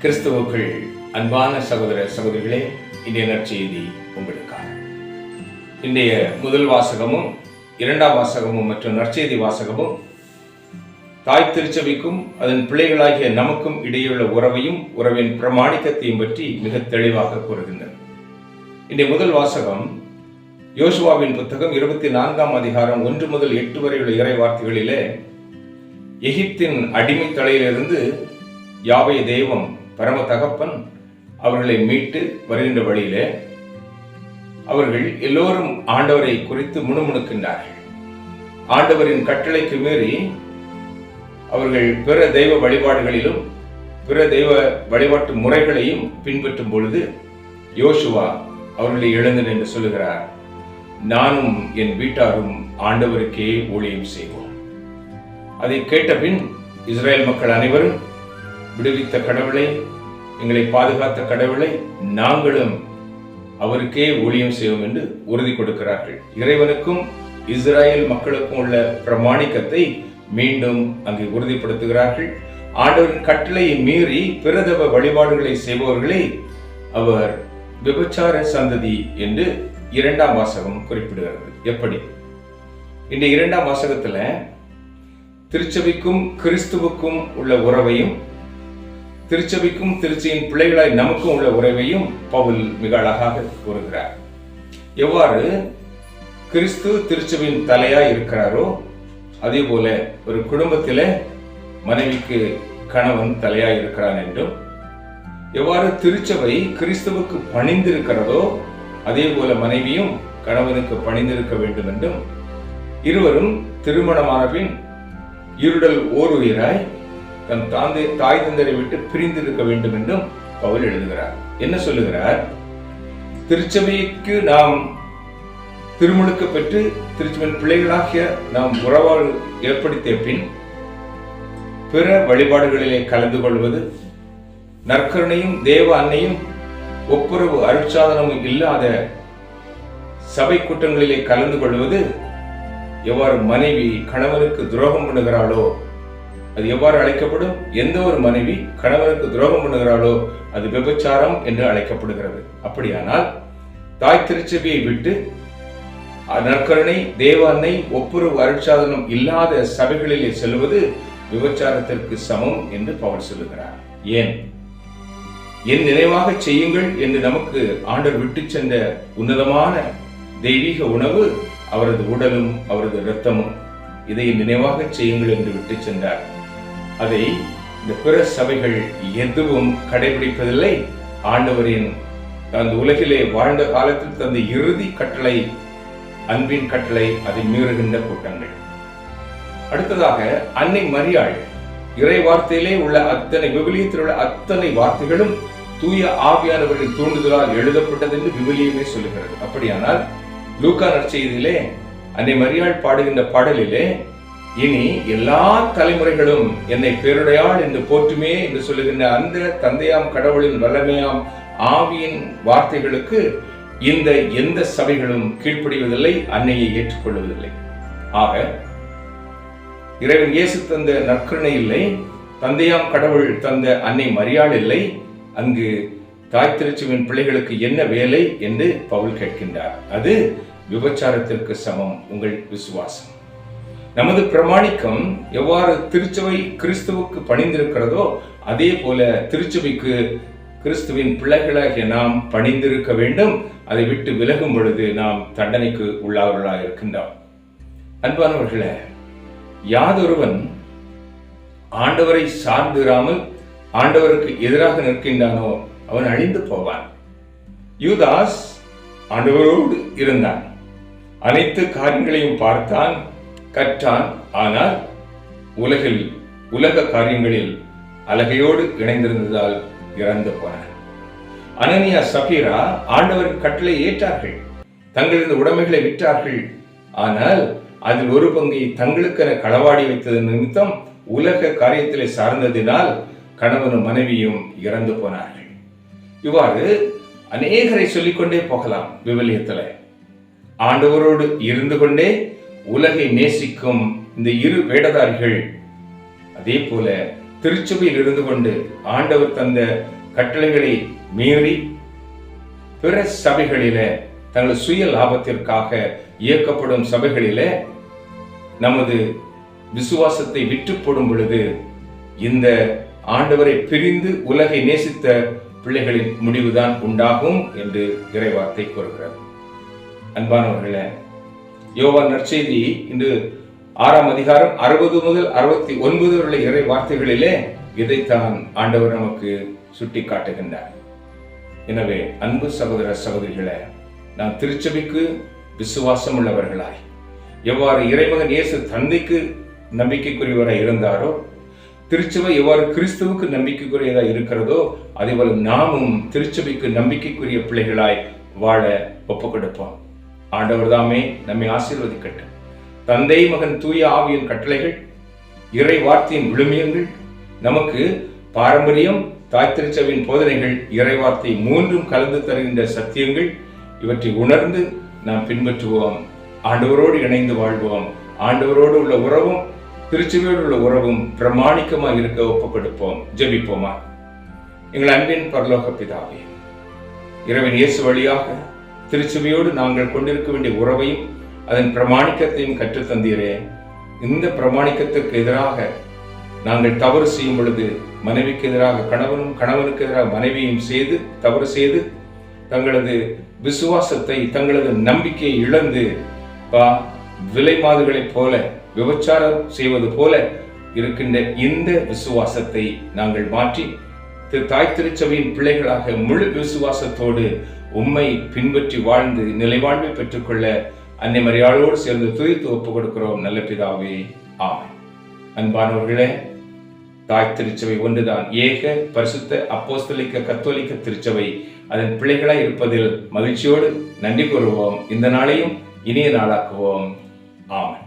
கிறிஸ்துவுக்குள் அன்பான சகோதர சகோதரிகளே, இன்றைய நற்செய்தி உங்களுக்காக. இன்றைய முதல் வாசகமும் இரண்டாம் வாசகமும் மற்றும் நற்செய்தி வாசகமும் தாய் திருச்சபைக்கும் அதன் பிள்ளைகளாகிய நமக்கும் இடையுள்ள உறவையும் உறவின் பிரமாணிக்கத்தையும் பற்றி மிக தெளிவாக கூறுகின்றன. இன்றைய முதல் வாசகம் யோசுவாவின் புத்தகம் 24ஆம் அதிகாரம் 1 முதல் 8 வரை உள்ள இறை வார்த்தைகளிலே எகிப்தின் அடிமை தலையிலிருந்து யாவே தேவன் பரம தகப்பன் அவர்களை மீட்டு வருகின்ற வழியிலே அவர்கள் எல்லோரும் ஆண்டவரை குறித்து முணுமுணுக்கின்றார்கள். ஆண்டவரின் கட்டளைக்கு மீறி அவர்கள் பிற தெய்வ வழிபாடுகளிலும் பிற தெய்வ வழிபாட்டு முறைகளையும் பின்பற்றும் பொழுது யோசுவா அவர்களை எழுந்து என்று சொல்லுகிறார், நானும் என் வீட்டாரும் ஆண்டவருக்கே ஊழியம் செய்வோம். அதை கேட்ட பின் இஸ்ரேல் மக்கள் அனைவரும் விடுவித்த கடவுளை, எங்களை பாதுகாத்த கடவுளை நாங்களும் அவருக்கே ஊழியம் செய்வோம் என்று உறுதி கொடுக்கிறார்கள். இறைவனுக்கும் இஸ்ரேல் மக்களுக்கும் உள்ள பிரமாணிக்கத்தை மீண்டும் அங்கே உறுதிப்படுத்துகிறார்கள். ஆண்டவரின் கட்டளையை மீறி பிரதவ வழிபாடுகளை செய்பவர்களை அவர் விபச்சார சந்ததி என்று இரண்டாம் வாசகம் குறிப்பிடுகிறது. எப்படி? இந்த இரண்டாம் வாசகத்துல திருச்சபைக்கும் கிறிஸ்துவுக்கும் உள்ள உறவையும் திருச்சபைக்கும் திருச்சியின் பிள்ளைகளாய் நமக்கும் உள்ள உறவையும் பவுல் மிக அழகாக கூறுகிறார். எவ்வாறு கிறிஸ்து திருச்சபையின் தலையாய் இருக்கிறாரோ அதே போல ஒரு குடும்பத்திலே மனைவிக்கு கணவன் தலையாய் இருக்கிறான் என்றும், எவ்வாறு திருச்சபை கிறிஸ்துவுக்கு பணிந்திருக்கிறதோ அதே போல மனைவியும் கணவனுக்கு பணிந்திருக்க வேண்டும் என்றும், இருவரும் திருமணமான பின் இருடல் ஓர் உயிராய் தன் தாய் தந்தரை விட்டு பிரிந்திருக்க வேண்டும் என்றும் பவுல் எழுதுகிறார். என்ன சொல்லுகிறார்? திருச்சபைக்கு நாம் திருமுழுக்கு பெற்று திருச்சபையின் பிள்ளைகளாகிய நாம் உறவால் ஏற்படுத்திய பின் பிற வழிபாடுகளிலே கலந்து கொள்வது, நற்கருணையும் தேவ அன்னையும் ஒப்புரவு அருட்சாதனமும் இல்லாத சபை கூட்டங்களிலே கலந்து கொள்வது, எவ்வாறு மனைவி கணவனுக்கு துரோகம் பண்ணுகிறாளோ அது எவ்வாறு அழைக்கப்படும்? எந்த ஒரு மனைவி கணவனுக்கு துரோகம் பண்ணுகிறாளோ அது விபச்சாரம் என்று அழைக்கப்படுகிறது. அப்படியானால் தாய் திருச்சபையை விட்டு நற்கருணை தேவ அன்னை ஒப்புரவு அருட்சாதனம் இல்லாத சபைகளிலே செல்வது விபச்சாரத்திற்கு சமம் என்று பவுல் சொல்லுகிறார். ஏன்? என் நினைவாக செய்யுங்கள் என்று நமக்கு ஆண்டவர் விட்டு சென்ற உன்னதமான தெய்வீக உணவு அவரது உடலும் அவரது இரத்தமும். இதை நினைவாக செய்யுங்கள் என்று விட்டு சென்றார். அதை இந்த பிற சபைகள் எதுவும் கடைபிடிப்பதில்லை. ஆண்டவரின் அந்த உலகிலே வாழ்ந்த காலத்தில் தந்த இறுதி கட்டளை, அன்பின் கட்டளை, அதை மீறுகின்ற கூட்டங்கள். அடுத்ததாக அன்னை மரியாள் இறை வார்த்தையிலே உள்ள அத்தனை விவிலியத்தில் உள்ள அத்தனை வார்த்தைகளும் தூய ஆவியானவரின் தூண்டுதலால் எழுதப்பட்டது என்று விவிலியமே சொல்லுகிறது. அப்படியானால் லூக்கா நற்செய்தியிலே அன்னை மரியாள் பாடுகின்ற பாடலிலே இனி எல்லா தலைமுறைகளும் என்னை பேருடையாள் என்று போற்றுமே என்று சொல்லுகின்ற அந்த தந்தையாம் கடவுளின் வல்லமையாம் ஆவியின் வார்த்தைகளுக்கு இந்த எந்த சபைகளும் கீழ்ப்படிவதில்லை, அன்னையை ஏற்றுக்கொள்வதில்லை. ஆக இறைவன் இயேசு தந்த நற்கருணை இல்லை, தந்தையாம் கடவுள் தந்த அன்னை மரியாள் இல்லை, அங்கு தாய் திருச்சபையின் பிள்ளைகளுக்கு என்ன வேலை என்று பவுல் கேட்கின்றார். அது விபச்சாரத்திற்கு சமம் உங்கள் விசுவாசம். நமது பிரமாணிக்கம் எவ்வாறு திருச்சபை கிறிஸ்துவுக்கு பணிந்திருக்கிறதோ அதே போல திருச்சபைக்கு கிறிஸ்துவின் பிள்ளைகளாகிய நாம் பணிந்திருக்க வேண்டும். அதை விட்டு விலகும் பொழுது நாம் தண்டனைக்கு உள்ளாவர்களாக இருக்கின்றோம். அன்பானவர்களே, யாதொருவன் ஆண்டவரை சார்ந்திராமல் ஆண்டவருக்கு எதிராக நிற்கின்றானோ அவன் அழிந்து போவான். யூதாஸ் ஆண்டவரோடு இருந்தான், அனைத்து காரியங்களையும் பார்த்தான், கற்றான். ஆனால் உலக காரியங்களில் அலகையோடு இணைந்திருந்ததால் இறந்து போனார். அனனியா சபீரா ஆண்டவரின் கட்டளை ஏற்றார்கள், தங்களது உடைமைகளை விற்றார்கள். ஆனால் அதில் ஒரு பங்கை தங்களுக்கென களவாடி வைத்தது நிமித்தம் உலக காரியத்திலே சார்ந்ததினால் கணவனும் மனைவியும் இறந்து போனார்கள். இவ்வாறு அநேகரை சொல்லிக்கொண்டே போகலாம். விவிலியத்தில் ஆண்டவரோடு இருந்து கொண்டே உலகை நேசிக்கும் இந்த இரு வேடதாரிகள் அதே போல திருச்சபையில் இருந்து கொண்டு ஆண்டவர் தந்த கட்டளைகளை மீறி பிற சபைகளில தங்கள் சுய லாபத்திற்காக இயக்கப்படும் சபைகளில நமது விசுவாசத்தை விட்டு போடும் பொழுது இந்த ஆண்டவரை பிரிந்து உலகை நேசித்த பிள்ளைகளின் முடிவுதான் உண்டாகும் என்று இறைவார்த்தை கூறுகிறது. அன்பானவர்களே, யோவான் நற்செய்தி இன்று 6ஆம் அதிகாரம் 60 முதல் 69 உள்ள இறை வார்த்தைகளிலே இதைத்தான் ஆண்டவர் நமக்கு சுட்டி காட்டுகின்றார். எனவே அன்பு சகோதர சகோதரிகளே, நாம் திருச்சபைக்கு விசுவாசம் உள்ளவர்களாய் எவ்வாறு இறைமகன் இயேசு தந்தைக்கு நம்பிக்கைக்குரியவராய் இருந்தாரோ, திருச்சபை எவ்வாறு கிறிஸ்துவுக்கு நம்பிக்கைக்குரியதாக இருக்கிறதோ, அதேபோல நாமும் திருச்சபைக்கு நம்பிக்கைக்குரிய பிள்ளைகளாய் வாழ ஒப்புக் கொடுப்போம். ஆண்டவர் தாமே நம்மை ஆசீர்வதிக்கட்டும். தந்தை மகன் தூய ஆவியின் கட்டளைகள், இறை வார்த்தையின் விழுமியங்கள், நமக்கு பாரம்பரியம், தாய் திருச்சபையின் போதனைகள், இறை வார்த்தை மூன்றும் கலந்து தருகின்ற சத்தியங்கள், இவற்றை உணர்ந்து நாம் பின்பற்றுவோம். ஆண்டவரோடு இணைந்து வாழ்வோம். ஆண்டவரோடு உள்ள உறவும் திருச்சபையோடு உள்ள உறவும் பிரமாணிக்கமாக இருக்க ஒப்புக் கொடுப்போம். ஜெபிப்போமா. எங்கள் அன்பின் பரலோக பிதாவே, இறைவன் இயேசு வழியாக திருச்சபையோடு நாங்கள் கொண்டிருக்க வேண்டிய உறவையும் அதன் பிரமாணிக்கத்தையும் கற்றுத்தந்தீரே. இந்த பிரமாணிக்கத்திற்கு எதிராக நாங்கள் தவறு செய்யும் பொழுது, மனைவிக்கு எதிராக கணவனும் கணவனுக்கு எதிராக மனைவியும் தவறு செய்து தங்களது விசுவாசத்தை, தங்களது நம்பிக்கையை இழந்து விலை மாதுகளைப் போல விபச்சாரம் செய்வது போல இருக்கின்ற இந்த விசுவாசத்தை நாங்கள் மாற்றி தாய் திருச்சபையின் பிள்ளைகளாக முழு விசுவாசத்தோடு உம்மை பின்பற்றி வாழ்ந்து நிலைவாழ்வை பெற்றுக்கொள்ள அன்னை மரியாளோடு சேர்ந்து துதித்து ஒப்புக் கொடுக்கிறோம். நல்ல பிதாவே, ஆமென். அன்பானவர்களே, தாய் திருச்சபை ஒன்றுதான். ஏக பரிசுத்த அப்போஸ்தலிக்க கத்தோலிக்க திருச்சபை. அதன் பிள்ளைகளாய் இருப்பதில் மகிழ்ச்சியோடு நன்றி கூறுவோம். இந்த நாளையும் இனிய நாளாக்குவோம். ஆமென்.